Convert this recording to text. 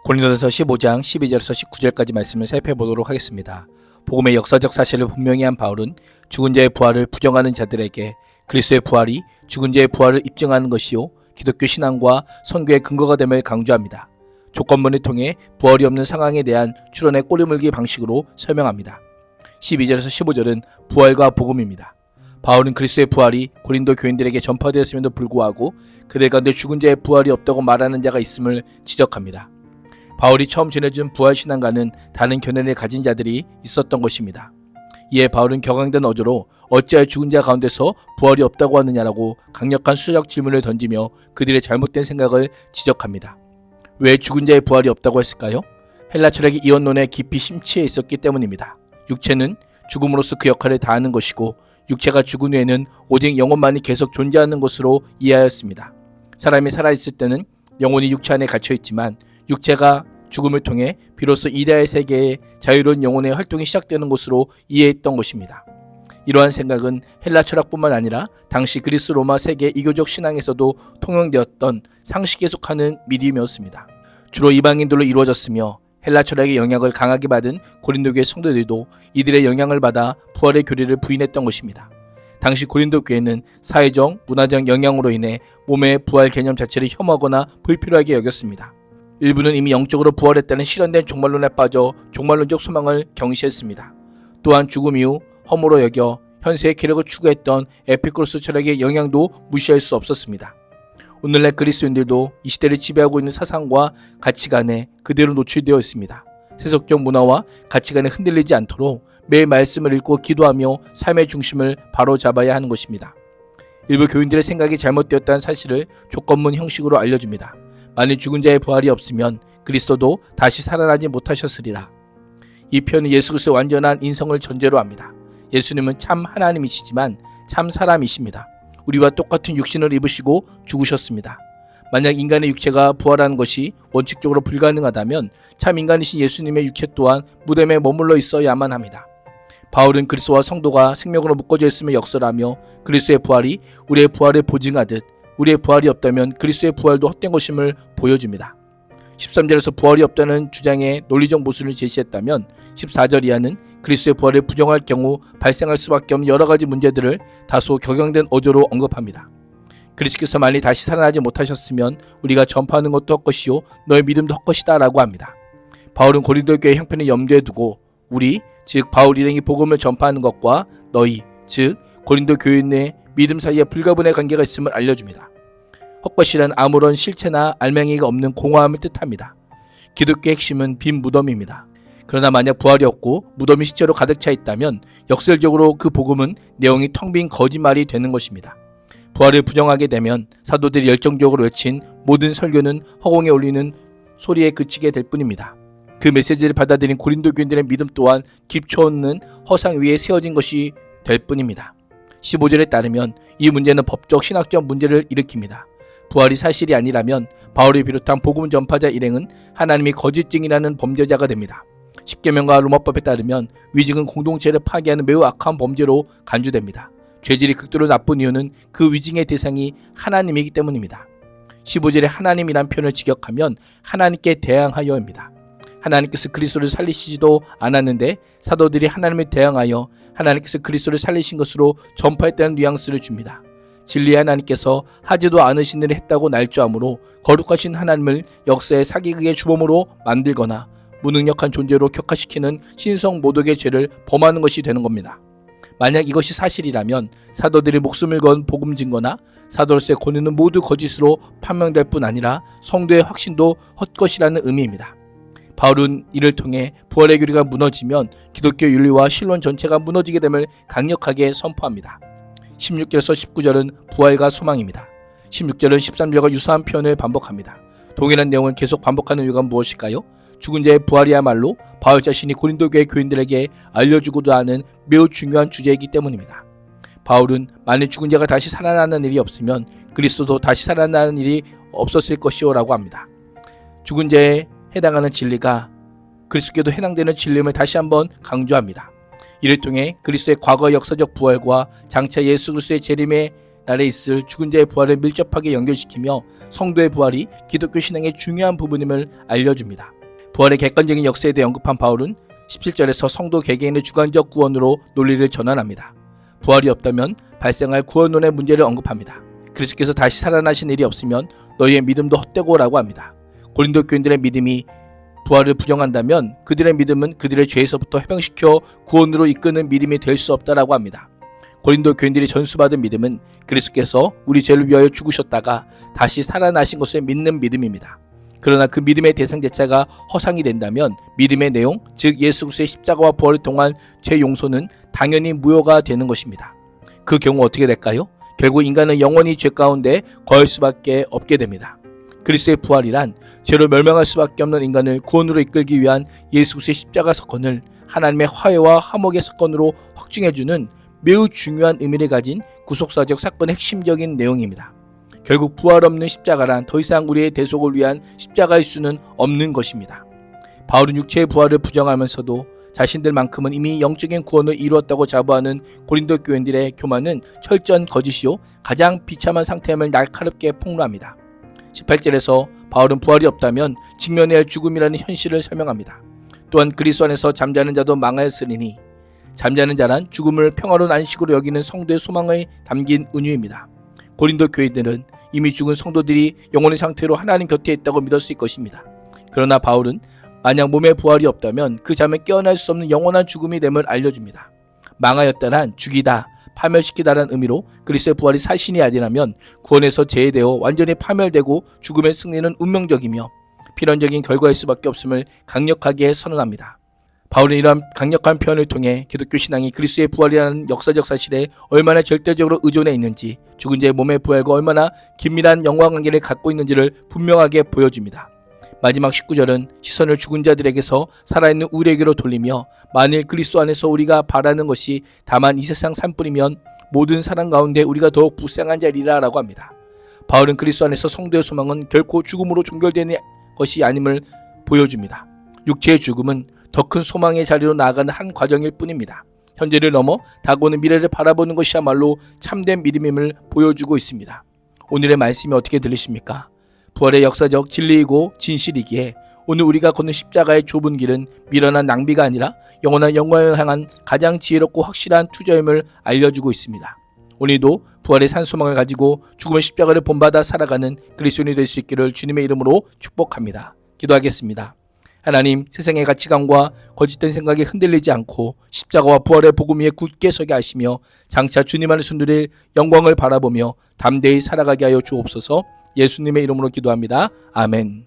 고린도전서 15장 12절에서 19절까지 말씀을 살펴보도록 하겠습니다. 복음의 역사적 사실을 분명히 한 바울은 죽은 자의 부활을 부정하는 자들에게 그리스도의 부활이 죽은 자의 부활을 입증하는 것이요 기독교 신앙과 선교의 근거가 됨을 강조합니다. 조건문을 통해 부활이 없는 상황에 대한 추론의 꼬리물기 방식으로 설명합니다. 12절에서 15절은 부활과 복음입니다. 바울은 그리스도의 부활이 고린도 교인들에게 전파되었음에도 불구하고 그들 가운데 죽은 자의 부활이 없다고 말하는 자가 있음을 지적합니다. 바울이 처음 전해준 부활신앙과는 다른 견해를 가진 자들이 있었던 것입니다. 이에 바울은 격앙된 어조로 어찌하여 죽은 자 가운데서 부활이 없다고 하느냐라고 강력한 수적 질문을 던지며 그들의 잘못된 생각을 지적합니다. 왜 죽은 자의 부활이 없다고 했을까요? 헬라 철학의 이원론에 깊이 심취해 있었기 때문입니다. 육체는 죽음으로써 그 역할을 다하는 것이고 육체가 죽은 후에는 오직 영혼만이 계속 존재하는 것으로 이해하였습니다. 사람이 살아있을 때는 영혼이 육체 안에 갇혀있지만 육체가 죽음을 통해 비로소 이데아의 세계에 자유로운 영혼의 활동이 시작되는 것으로 이해했던 것입니다. 이러한 생각은 헬라 철학뿐만 아니라 당시 그리스 로마 세계 이교적 신앙에서도 통용되었던 상식에 속하는 믿음이었습니다. 주로 이방인들로 이루어졌으며 헬라 철학의 영향을 강하게 받은 고린도 교회 성도들도 이들의 영향을 받아 부활의 교리를 부인했던 것입니다. 당시 고린도 교회는 사회적, 문화적 영향으로 인해 몸의 부활 개념 자체를 혐오하거나 불필요하게 여겼습니다. 일부는 이미 영적으로 부활했다는 실현된 종말론에 빠져 종말론적 소망을 경시했습니다. 또한 죽음 이후 허무로 여겨 현세의 쾌락을 추구했던 에피쿠로스 철학의 영향도 무시할 수 없었습니다. 오늘날 그리스도인들도 이 시대를 지배하고 있는 사상과 가치관에 그대로 노출되어 있습니다. 세속적 문화와 가치관에 흔들리지 않도록 매일 말씀을 읽고 기도하며 삶의 중심을 바로잡아야 하는 것입니다. 일부 교인들의 생각이 잘못되었다는 사실을 조건문 형식으로 알려줍니다. 만일 죽은 자의 부활이 없으면 그리스도도 다시 살아나지 못하셨으리라. 이 표현은 예수 그리스도의 완전한 인성을 전제로 합니다. 예수님은 참 하나님이시지만 참 사람이십니다. 우리와 똑같은 육신을 입으시고 죽으셨습니다. 만약 인간의 육체가 부활하는 것이 원칙적으로 불가능하다면 참 인간이신 예수님의 육체 또한 무덤에 머물러 있어야만 합니다. 바울은 그리스도와 성도가 생명으로 묶어져 있으며 역설하며 그리스도의 부활이 우리의 부활을 보증하듯 우리의 부활이 없다면 그리스도의 부활도 헛된 것임을 보여줍니다. 13절에서 부활이 없다는 주장의 논리적 모순을 제시했다면 14절 이하는 그리스도의 부활을 부정할 경우 발생할 수밖에 없는 여러 가지 문제들을 다소 격양된 어조로 언급합니다. 그리스도께서 만일 다시 살아나지 못하셨으면 우리가 전파하는 것도 헛것이요 너의 믿음도 헛것이다 라고 합니다. 바울은 고린도 교회 형편을 염두에 두고 우리 즉 바울 일행이 복음을 전파하는 것과 너희 즉 고린도 교인의 믿음 사이에 불가분의 관계가 있음을 알려줍니다. 헛것이란 아무런 실체나 알맹이가 없는 공허함을 뜻합니다. 기독교의 핵심은 빈 무덤입니다. 그러나 만약 부활이 없고 무덤이 실제로 가득 차 있다면 역설적으로 그 복음은 내용이 텅 빈 거짓말이 되는 것입니다. 부활을 부정하게 되면 사도들이 열정적으로 외친 모든 설교는 허공에 울리는 소리에 그치게 될 뿐입니다. 그 메시지를 받아들인 고린도 교인들의 믿음 또한 기초없는 허상 위에 세워진 것이 될 뿐입니다. 15절에 따르면 이 문제는 법적 신학적 문제를 일으킵니다. 부활이 사실이 아니라면 바울을 비롯한 복음 전파자 일행은 하나님이 거짓 증인하는 범죄자가 됩니다. 십계명과 로마법에 따르면 위증은 공동체를 파괴하는 매우 악한 범죄로 간주됩니다. 죄질이 극도로 나쁜 이유는 그 위증의 대상이 하나님이기 때문입니다. 15절에 하나님이란 표현을 직역하면 하나님께 대항하여입니다. 하나님께서 그리스도를 살리시지도 않았는데 사도들이 하나님을 대항하여 하나님께서 그리스도를 살리신 것으로 전파했다는 뉘앙스를 줍니다. 진리의 하나님께서 하지도 않으신 일을 했다고 날조함으로 거룩하신 하나님을 역사의 사기극의 주범으로 만들거나 무능력한 존재로 격화시키는 신성 모독의 죄를 범하는 것이 되는 겁니다. 만약 이것이 사실이라면 사도들이 목숨을 건 복음 증거나 사도로서의 권위는 모두 거짓으로 판명될 뿐 아니라 성도의 확신도 헛것이라는 의미입니다. 바울은 이를 통해 부활의 교리가 무너지면 기독교 윤리와 신론 전체가 무너지게 됨을 강력하게 선포합니다. 16절에서 19절은 부활과 소망입니다. 16절은 13절과 유사한 표현을 반복합니다. 동일한 내용을 계속 반복하는 이유가 무엇일까요? 죽은 자의 부활이야말로 바울 자신이 고린도 교회 교인들에게 알려주고자 하는 매우 중요한 주제이기 때문입니다. 바울은 만일 죽은 자가 다시 살아나는 일이 없으면 그리스도도 다시 살아나는 일이 없었을 것이오 라고 합니다. 죽은 자에 해당하는 진리가 그리스도께도 해당되는 진리임을 다시 한번 강조합니다. 이를 통해 그리스도의 과거 역사적 부활과 장차 예수 그리스도의 재림에 날에 있을 죽은 자의 부활을 밀접하게 연결시키며 성도의 부활이 기독교 신앙의 중요한 부분임을 알려줍니다. 부활의 객관적인 역사에 대해 언급한 바울은 17절에서 성도 개개인의 주관적 구원으로 논리를 전환합니다. 부활이 없다면 발생할 구원론의 문제를 언급합니다. 그리스도께서 다시 살아나신 일이 없으면 너희의 믿음도 헛되고 라고 합니다. 고린도 교인들의 믿음이 부활을 부정한다면 그들의 믿음은 그들의 죄에서부터 해방시켜 구원으로 이끄는 믿음이 될 수 없다라고 합니다. 고린도 교인들이 전수받은 믿음은 그리스도께서 우리 죄를 위하여 죽으셨다가 다시 살아나신 것을 믿는 믿음입니다. 그러나 그 믿음의 대상 자체가 허상이 된다면 믿음의 내용, 즉 예수 그리스도의 십자가와 부활을 통한 죄 용서는 당연히 무효가 되는 것입니다. 그 경우 어떻게 될까요? 결국 인간은 영원히 죄 가운데 거할 수밖에 없게 됩니다. 그리스도의 부활이란 죄로 멸망할 수밖에 없는 인간을 구원으로 이끌기 위한 예수 그리스도의 십자가 사건을 하나님의 화해와 화목의 사건으로 확증해주는 매우 중요한 의미를 가진 구속사적 사건의 핵심적인 내용입니다. 결국 부활 없는 십자가란 더 이상 우리의 대속을 위한 십자가일 수는 없는 것입니다. 바울은 육체의 부활을 부정하면서도 자신들만큼은 이미 영적인 구원을 이루었다고 자부하는 고린도 교인들의 교만은 철저한 거짓이요 가장 비참한 상태임을 날카롭게 폭로합니다. 18절에서 바울은 부활이 없다면 직면해야 할 죽음이라는 현실을 설명합니다. 또한 그리스도 안에서 잠자는 자도 망하였으리니 잠자는 자란 죽음을 평화로운 안식으로 여기는 성도의 소망에 담긴 은유입니다. 고린도 교인들은 이미 죽은 성도들이 영혼의 상태로 하나님 곁에 있다고 믿었을 것입니다. 그러나 바울은 만약 몸의 부활이 없다면 그 잠을 깨어날 수 없는 영원한 죽음이 됨을 알려줍니다. 망하였다란 죽이다, 파멸시키다라는 의미로 그리스도의 부활이 사신이 아니라면 구원에서 제외되어 완전히 파멸되고 죽음의 승리는 운명적이며 필연적인 결과일 수밖에 없음을 강력하게 선언합니다. 바울은 이러한 강력한 표현을 통해 기독교 신앙이 그리스도의 부활이라는 역사적 사실에 얼마나 절대적으로 의존해 있는지, 죽은 자의 몸의 부활과 얼마나 긴밀한 연관관계를 갖고 있는지를 분명하게 보여줍니다. 마지막 19절은 시선을 죽은 자들에게서 살아있는 우리에게로 돌리며 만일 그리스도 안에서 우리가 바라는 것이 다만 이 세상 삶뿐이면 모든 사람 가운데 우리가 더욱 불쌍한 자리라 라고 합니다. 바울은 그리스도 안에서 성도의 소망은 결코 죽음으로 종결되는 것이 아님을 보여줍니다. 육체의 죽음은 더 큰 소망의 자리로 나아가는 한 과정일 뿐입니다. 현재를 넘어 다가오는 미래를 바라보는 것이야말로 참된 믿음임을 보여주고 있습니다. 오늘의 말씀이 어떻게 들리십니까? 부활의 역사적 진리이고 진실이기에 오늘 우리가 걷는 십자가의 좁은 길은 미련한 낭비가 아니라 영원한 영광을 향한 가장 지혜롭고 확실한 투자임을 알려주고 있습니다. 오늘도 부활의 산소망을 가지고 죽음의 십자가를 본받아 살아가는 그리스도인이 될 수 있기를 주님의 이름으로 축복합니다. 기도하겠습니다. 하나님, 세상의 가치관과 거짓된 생각에 흔들리지 않고 십자가와 부활의 복음 위에 굳게 서게 하시며 장차 주님 안에 손들일 영광을 바라보며 담대히 살아가게 하여 주옵소서. 예수님의 이름으로 기도합니다. 아멘.